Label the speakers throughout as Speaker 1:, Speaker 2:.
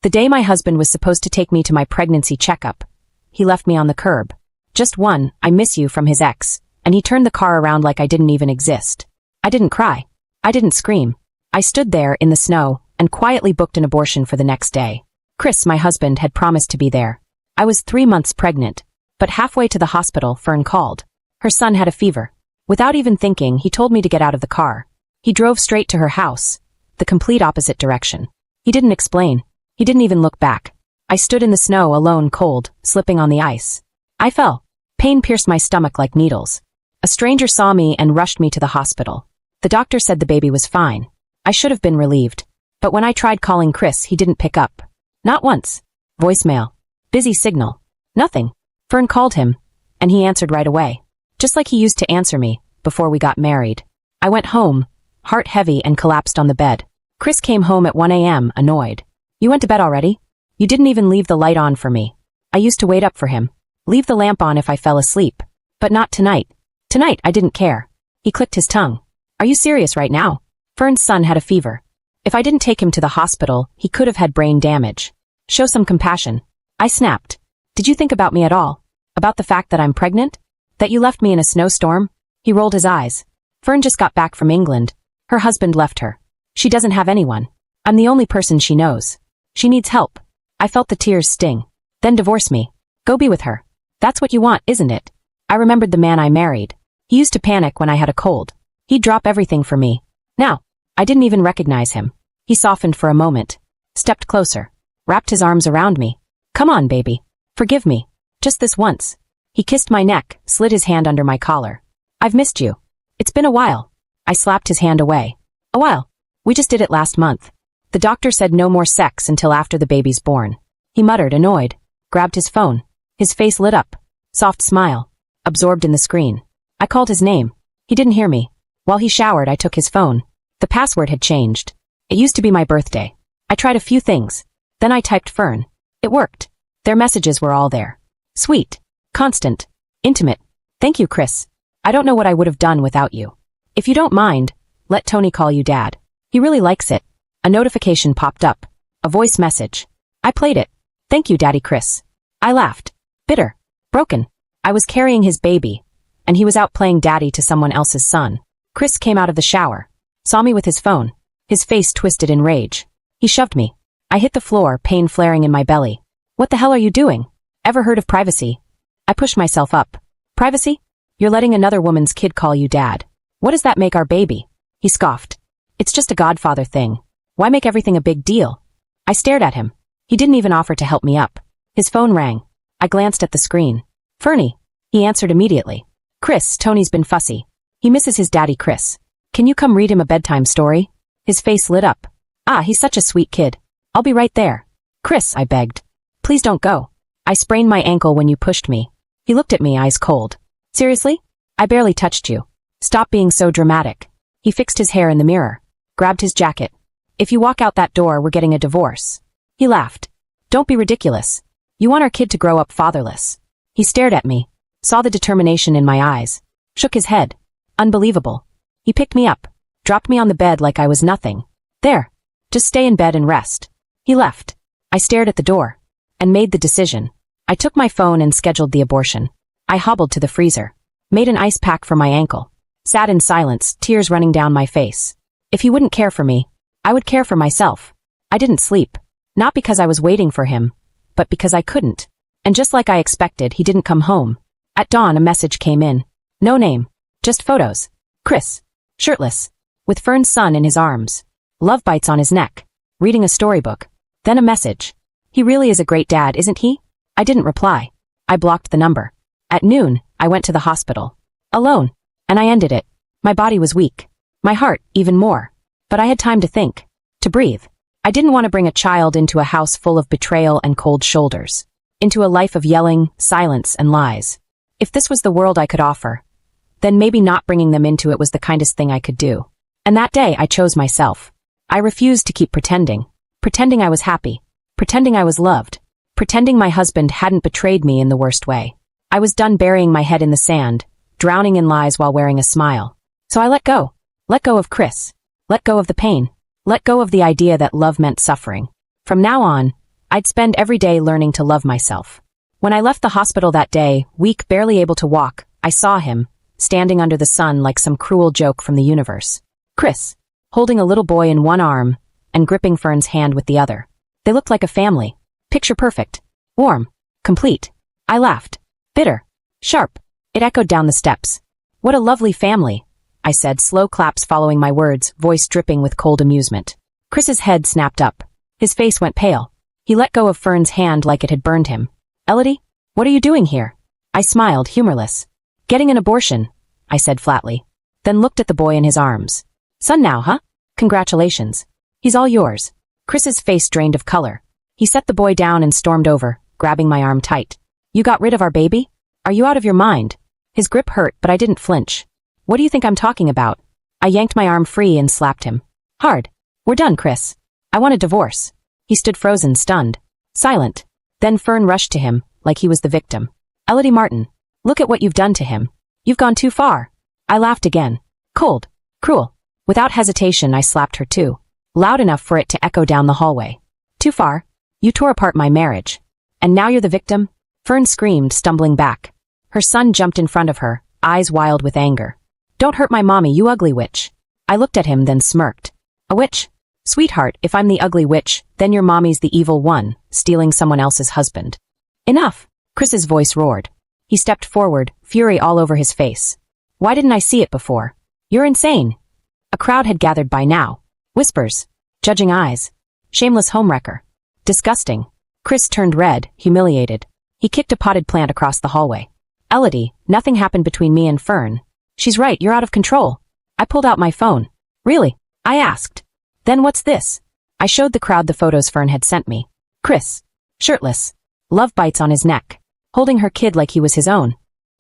Speaker 1: The day my husband was supposed to take me to my pregnancy checkup, he left me on the curb. Just one, "I miss you" from his ex, and he turned the car around like I didn't even exist. I didn't cry. I didn't scream. I stood there in the snow and quietly booked an abortion for the next day. Chris, my husband, had promised to be there. I was 3 months pregnant, but halfway to the hospital, Fern called. Her son had a fever. Without even thinking, he told me to get out of the car. He drove straight to her house, the complete opposite direction. He didn't explain. He didn't even look back. I stood in the snow alone, cold, slipping on the ice. I fell. Pain pierced my stomach like needles. A stranger saw me and rushed me to the hospital. The doctor said the baby was fine. I should have been relieved. But when I tried calling Chris, he didn't pick up. Not once. Voicemail. Busy signal. Nothing. Fern called him, and he answered right away. Just like he used to answer me before we got married. I went home, heart heavy, and collapsed on the bed. Chris came home at 1 a.m., annoyed. "You went to bed already? You didn't even leave the light on for me." I used to wait up for him. Leave the lamp on if I fell asleep. But not tonight. Tonight, I didn't care. He clicked his tongue. "Are you serious right now?" Fern's son had a fever. If I didn't take him to the hospital, he could have had brain damage. Show some compassion. I snapped. "Did you think about me at all? About the fact that I'm pregnant? That you left me in a snowstorm?" He rolled his eyes. "Fern just got back from England. Her husband left her. She doesn't have anyone. I'm the only person she knows. She needs help." I felt the tears sting. "Then divorce me. Go be with her. That's what you want, isn't it?" I remembered the man I married. He used to panic when I had a cold. He'd drop everything for me. Now, I didn't even recognize him. He softened for a moment, stepped closer, wrapped his arms around me. "Come on, baby. Forgive me. Just this once." He kissed my neck, slid his hand under my collar. "I've missed you. It's been a while." I slapped his hand away. "A while? We just did it last month." The doctor said no more sex until after the baby's born. He muttered, annoyed, grabbed his phone. His face lit up. Soft smile. Absorbed in the screen. I called his name. He didn't hear me. While he showered, I took his phone. The password had changed. It used to be my birthday. I tried a few things. Then I typed Fern. It worked. Their messages were all there. Sweet. Constant. Intimate. "Thank you, Chris. I don't know what I would have done without you. If you don't mind, let Tony call you Dad. He really likes it." A notification popped up. A voice message. I played it. "Thank you, Daddy Chris." I laughed. Bitter. Broken. I was carrying his baby, and he was out playing daddy to someone else's son. Chris came out of the shower. Saw me with his phone. His face twisted in rage. He shoved me. I hit the floor, pain flaring in my belly. "What the hell are you doing? Ever heard of privacy?" I pushed myself up. "Privacy? You're letting another woman's kid call you Dad. What does that make our baby?" He scoffed. "It's just a godfather thing. Why make everything a big deal?" I stared at him. He didn't even offer to help me up. His phone rang. I glanced at the screen. "Fernie." He answered immediately. "Chris, Tony's been fussy. He misses his daddy Chris. Can you come read him a bedtime story?" His face lit up. "Ah, he's such a sweet kid. I'll be right there." "Chris," I begged. "Please don't go. I sprained my ankle when you pushed me." He looked at me, eyes cold. "Seriously? I barely touched you. Stop being so dramatic." He fixed his hair in the mirror, grabbed his jacket. "If you walk out that door, we're getting a divorce." He laughed. "Don't be ridiculous. You want our kid to grow up fatherless." He stared at me, saw the determination in my eyes, shook his head. Unbelievable. He picked me up, dropped me on the bed like I was nothing. "There. Just stay in bed and rest." He left. I stared at the door, and made the decision. I took my phone and scheduled the abortion. I hobbled to the freezer, made an ice pack for my ankle, sat in silence, tears running down my face. If he wouldn't care for me, I would care for myself. I didn't sleep, not because I was waiting for him, but because I couldn't. And just like I expected, he didn't come home. At dawn, a message came in. No name, just photos. Chris, shirtless, with Fern's son in his arms, love bites on his neck, reading a storybook. Then a message. "He really is a great dad, isn't he?" I didn't reply. I blocked the number. At noon, I went to the hospital. Alone. And I ended it. My body was weak. My heart, even more. But I had time to think. To breathe. I didn't want to bring a child into a house full of betrayal and cold shoulders. Into a life of yelling, silence, and lies. If this was the world I could offer, then maybe not bringing them into it was the kindest thing I could do. And that day, I chose myself. I refused to keep pretending. Pretending I was happy. Pretending I was loved. Pretending my husband hadn't betrayed me in the worst way. I was done burying my head in the sand, drowning in lies while wearing a smile. So I let go. Let go of Chris. Let go of the pain. Let go of the idea that love meant suffering. From now on, I'd spend every day learning to love myself. When I left the hospital that day, weak, barely able to walk, I saw him, standing under the sun like some cruel joke from the universe. Chris, holding a little boy in one arm and gripping Fern's hand with the other. They looked like a family. Picture perfect. Warm. Complete. I laughed. Bitter. Sharp. It echoed down the steps. What a lovely family, I said, slow claps following my words, voice dripping with cold amusement. Chris's head snapped up. His face went pale. He let go of Fern's hand like it had burned him. Elodie, what are you doing here? I smiled, humorless. Getting an abortion, I said flatly. Then looked at the boy in his arms. Son now, huh? Congratulations. He's all yours. Chris's face drained of color. He set the boy down and stormed over, grabbing my arm tight. You got rid of our baby? Are you out of your mind? His grip hurt, but I didn't flinch. What do you think I'm talking about? I yanked my arm free and slapped him. Hard. We're done, Chris. I want a divorce. He stood frozen, stunned. Silent. Then Fern rushed to him, like he was the victim. Elodie Martin, look at what you've done to him. You've gone too far. I laughed again. Cold. Cruel. Without hesitation, I slapped her too. Loud enough for it to echo down the hallway. Too far. You tore apart my marriage. And now you're the victim? Fern screamed, stumbling back. Her son jumped in front of her, eyes wild with anger. Don't hurt my mommy, you ugly witch. I looked at him, then smirked. A witch? Sweetheart, if I'm the ugly witch, then your mommy's the evil one, stealing someone else's husband. Enough! Chris's voice roared. He stepped forward, fury all over his face. Why didn't I see it before? You're insane. A crowd had gathered by now. Whispers. Judging eyes. Shameless homewrecker. Disgusting. Chris turned red, humiliated. He kicked a potted plant across the hallway. Elodie, nothing happened between me and Fern. She's right, you're out of control. I pulled out my phone. Really? I asked. Then what's this? I showed the crowd the photos Fern had sent me. Chris. Shirtless. Love bites on his neck. Holding her kid like he was his own.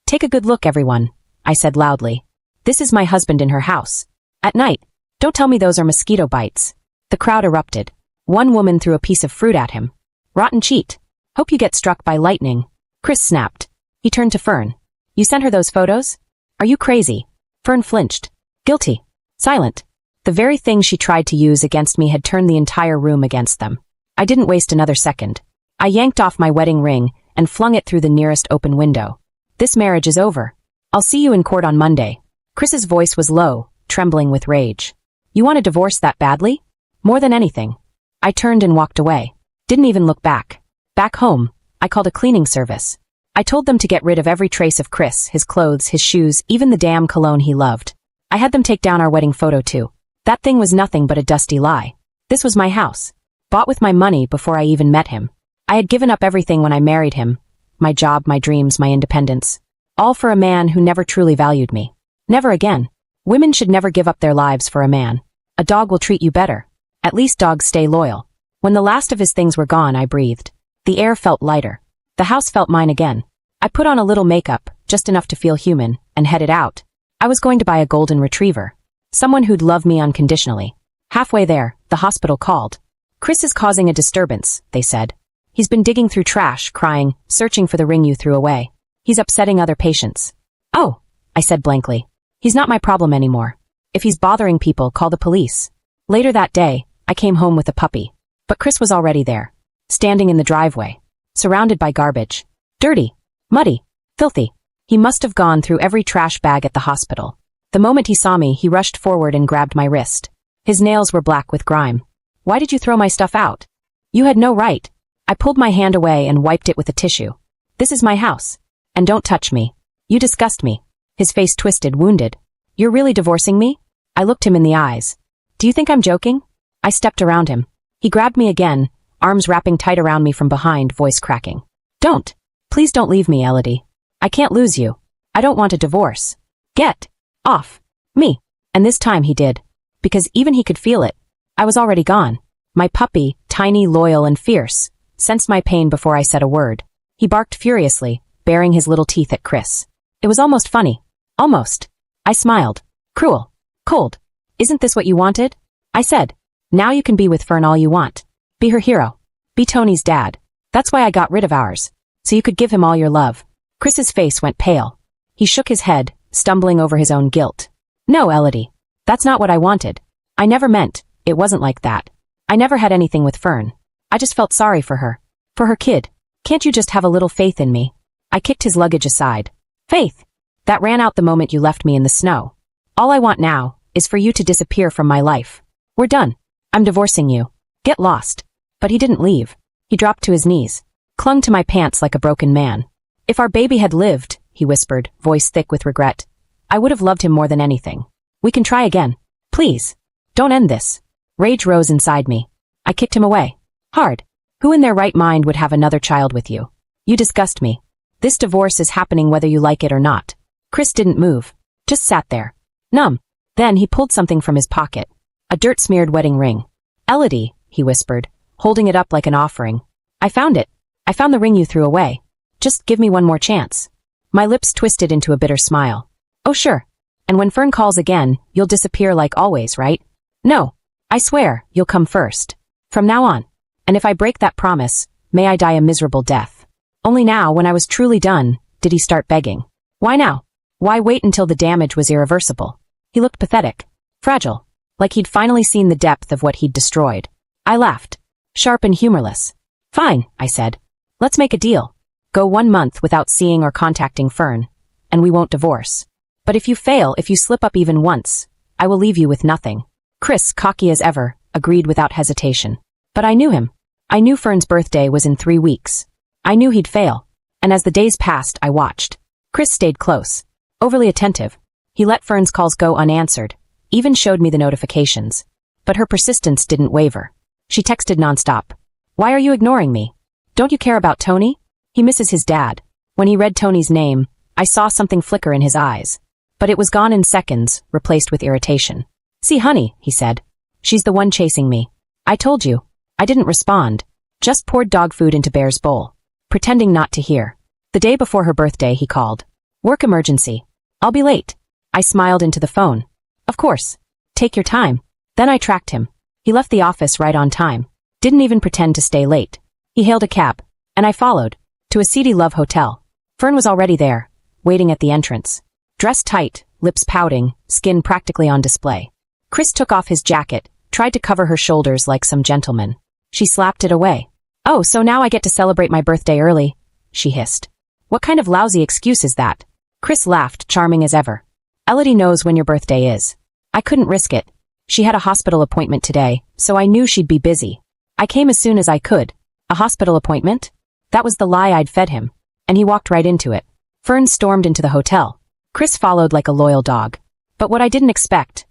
Speaker 1: Take a good look, everyone, I said loudly. This is my husband in her house. At night. Don't tell me those are mosquito bites. The crowd erupted. One woman threw a piece of fruit at him. Rotten cheat. Hope you get struck by lightning. Chris snapped. He turned to Fern. You sent her those photos? Are you crazy? Fern flinched. Guilty. Silent. The very thing she tried to use against me had turned the entire room against them. I didn't waste another second. I yanked off my wedding ring and flung it through the nearest open window. This marriage is over. I'll see you in court on Monday. Chris's voice was low, trembling with rage. You want a divorce that badly? More than anything. I turned and walked away. Didn't even look back. Back home, I called a cleaning service. I told them to get rid of every trace of Chris, his clothes, his shoes, even the damn cologne he loved. I had them take down our wedding photo too. That thing was nothing but a dusty lie. This was my house. Bought with my money before I even met him. I had given up everything when I married him. My job, my dreams, my independence. All for a man who never truly valued me. Never again. Women should never give up their lives for a man. A dog will treat you better. At least dogs stay loyal. When the last of his things were gone, I breathed. The air felt lighter. The house felt mine again. I put on a little makeup, just enough to feel human, and headed out. I was going to buy a golden retriever. Someone who'd love me unconditionally. Halfway there, the hospital called. Chris is causing a disturbance, they said. He's been digging through trash, crying, searching for the ring you threw away. He's upsetting other patients. Oh, I said blankly. He's not my problem anymore. If he's bothering people, call the police. Later that day, I came home with a puppy. But Chris was already there. Standing in the driveway. Surrounded by garbage. Dirty. Muddy. Filthy. He must have gone through every trash bag at the hospital. The moment he saw me, he rushed forward and grabbed my wrist. His nails were black with grime. Why did you throw my stuff out? You had no right. I pulled my hand away and wiped it with a tissue. This is my house. And don't touch me. You disgust me. His face twisted, wounded. You're really divorcing me? I looked him in the eyes. Do you think I'm joking? I stepped around him. He grabbed me again, arms wrapping tight around me from behind, voice cracking. Don't. Please don't leave me, Elodie. I can't lose you. I don't want a divorce. Get off me. And this time he did. Because even he could feel it. I was already gone. My puppy, tiny, loyal, and fierce, sensed my pain before I said a word. He barked furiously, baring his little teeth at Chris. It was almost funny. Almost. I smiled. Cruel. Cold. Isn't this what you wanted? I said. Now you can be with Fern all you want. Be her hero. Be Tony's dad. That's why I got rid of ours. So you could give him all your love. Chris's face went pale. He shook his head, stumbling over his own guilt. No, Elodie. That's not what I wanted. I never meant, it wasn't like that. I never had anything with Fern. I just felt sorry for her. For her kid. Can't you just have a little faith in me? I kicked his luggage aside. Faith! That ran out the moment you left me in the snow. All I want now is for you to disappear from my life. We're done. I'm divorcing you. Get lost. But he didn't leave. He dropped to his knees, clung to my pants like a broken man. If our baby had lived, he whispered, voice thick with regret, I would have loved him more than anything. We can try again. Please. Don't end this. Rage rose inside me. I kicked him away. Hard. Who in their right mind would have another child with you? You disgust me. This divorce is happening whether you like it or not. Chris didn't move. Just sat there. Numb. Then he pulled something from his pocket. A dirt-smeared wedding ring. Elodie, he whispered, holding it up like an offering. I found it. I found the ring you threw away. Just give me one more chance. My lips twisted into a bitter smile. Oh sure. And when Fern calls again, you'll disappear like always, right? No. I swear, you'll come first. From now on. And if I break that promise, may I die a miserable death. Only now, when I was truly done, did he start begging. Why now? Why wait until the damage was irreversible? He looked pathetic. Fragile. Like he'd finally seen the depth of what he'd destroyed. I laughed. Sharp and humorless. Fine, I said. Let's make a deal. Go 1 month without seeing or contacting Fern, and we won't divorce. But if you fail, if you slip up even once, I will leave you with nothing. Chris, cocky as ever, agreed without hesitation. But I knew him. I knew Fern's birthday was in 3 weeks. I knew he'd fail. And as the days passed, I watched. Chris stayed close. Overly attentive. He let Fern's calls go unanswered. Even showed me the notifications. But her persistence didn't waver. She texted nonstop. Why are you ignoring me? Don't you care about Tony? He misses his dad. When he read Tony's name, I saw something flicker in his eyes. But it was gone in seconds, replaced with irritation. See, honey, he said. She's the one chasing me. I told you. I didn't respond. Just poured dog food into Bear's bowl. Pretending not to hear. The day before her birthday, he called. Work emergency. I'll be late. I smiled into the phone. Of course. Take your time. Then I tracked him. He left the office right on time. Didn't even pretend to stay late. He hailed a cab. And I followed. To a seedy love hotel. Fern was already there, waiting at the entrance. Dressed tight, lips pouting, skin practically on display. Chris took off his jacket, tried to cover her shoulders like some gentleman. She slapped it away. Oh, so now I get to celebrate my birthday early, she hissed. What kind of lousy excuse is that? Chris laughed, charming as ever. Elodie knows when your birthday is. I couldn't risk it. She had a hospital appointment today, so I knew she'd be busy. I came as soon as I could. A hospital appointment? That was the lie I'd fed him. And he walked right into it. Fern stormed into the hotel. Chris followed like a loyal dog. But what I didn't expect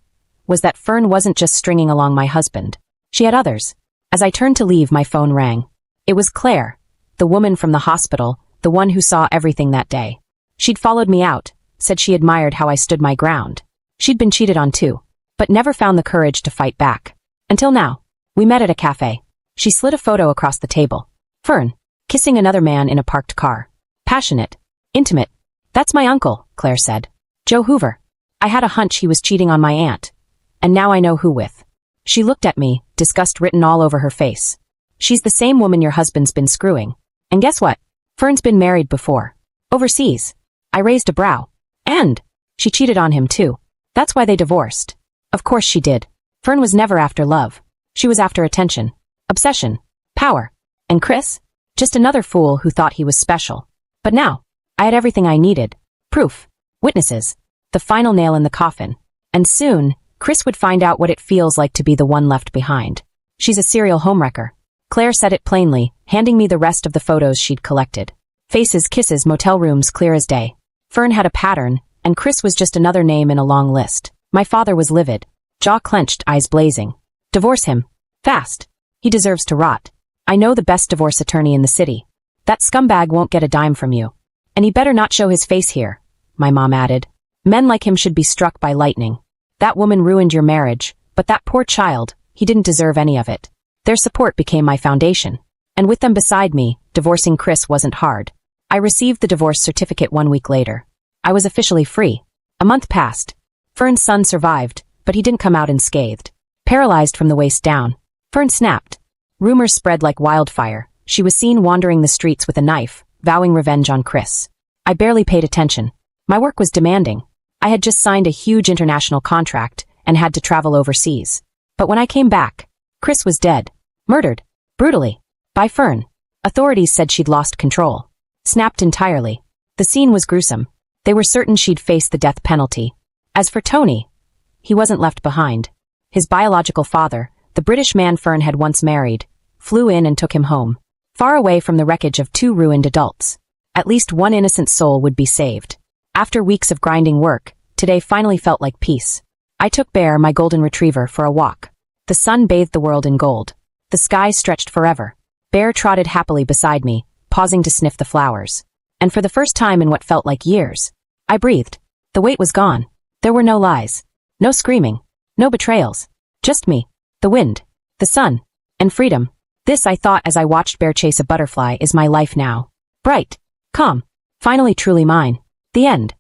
Speaker 1: was that Fern wasn't just stringing along my husband. She had others. As I turned to leave, my phone rang. It was Claire, the woman from the hospital, the one who saw everything that day. She'd followed me out, said she admired how I stood my ground. She'd been cheated on too, but never found the courage to fight back. Until now. We met at a cafe. She slid a photo across the table. Fern, kissing another man in a parked car. Passionate. Intimate. That's my uncle, Claire said. Joe Hoover. I had a hunch he was cheating on my aunt. And now I know who with. She looked at me, disgust written all over her face. She's the same woman your husband's been screwing. And guess what? Fern's been married before. Overseas. I raised a brow. And she cheated on him too. That's why they divorced. Of course she did. Fern was never after love. She was after attention. Obsession. Power. And Chris? Just another fool who thought he was special. But now, I had everything I needed. Proof. Witnesses. The final nail in the coffin. And soon, Chris would find out what it feels like to be the one left behind. She's a serial homewrecker. Claire said it plainly, handing me the rest of the photos she'd collected. Faces, kisses, motel rooms, clear as day. Fern had a pattern, and Chris was just another name in a long list. My father was livid. Jaw clenched, eyes blazing. Divorce him. Fast. He deserves to rot. I know the best divorce attorney in the city. That scumbag won't get a dime from you. And he better not show his face here, my mom added. Men like him should be struck by lightning. That woman ruined your marriage, but that poor child, he didn't deserve any of it. Their support became my foundation. And with them beside me, divorcing Chris wasn't hard. I received the divorce certificate 1 week later. I was officially free. A month passed. Fern's son survived, but he didn't come out unscathed. Paralyzed from the waist down. Fern snapped. Rumors spread like wildfire. She was seen wandering the streets with a knife, vowing revenge on Chris. I barely paid attention. My work was demanding. I had just signed a huge international contract and had to travel overseas. But when I came back, Chris was dead. Murdered. Brutally. By Fern. Authorities said she'd lost control. Snapped entirely. The scene was gruesome. They were certain she'd face the death penalty. As for Tony, he wasn't left behind. His biological father, the British man Fern had once married, flew in and took him home, far away from the wreckage of 2 ruined adults. At least one innocent soul would be saved. After weeks of grinding work, today finally felt like peace. I took Bear, my golden retriever, for a walk. The sun bathed the world in gold. The sky stretched forever. Bear trotted happily beside me, pausing to sniff the flowers. And for the first time in what felt like years, I breathed. The weight was gone. There were no lies. No screaming. No betrayals. Just me, the wind, the sun, and freedom. This, I thought as I watched Bear chase a butterfly, is my life now. Bright. Calm. Finally truly mine. The end.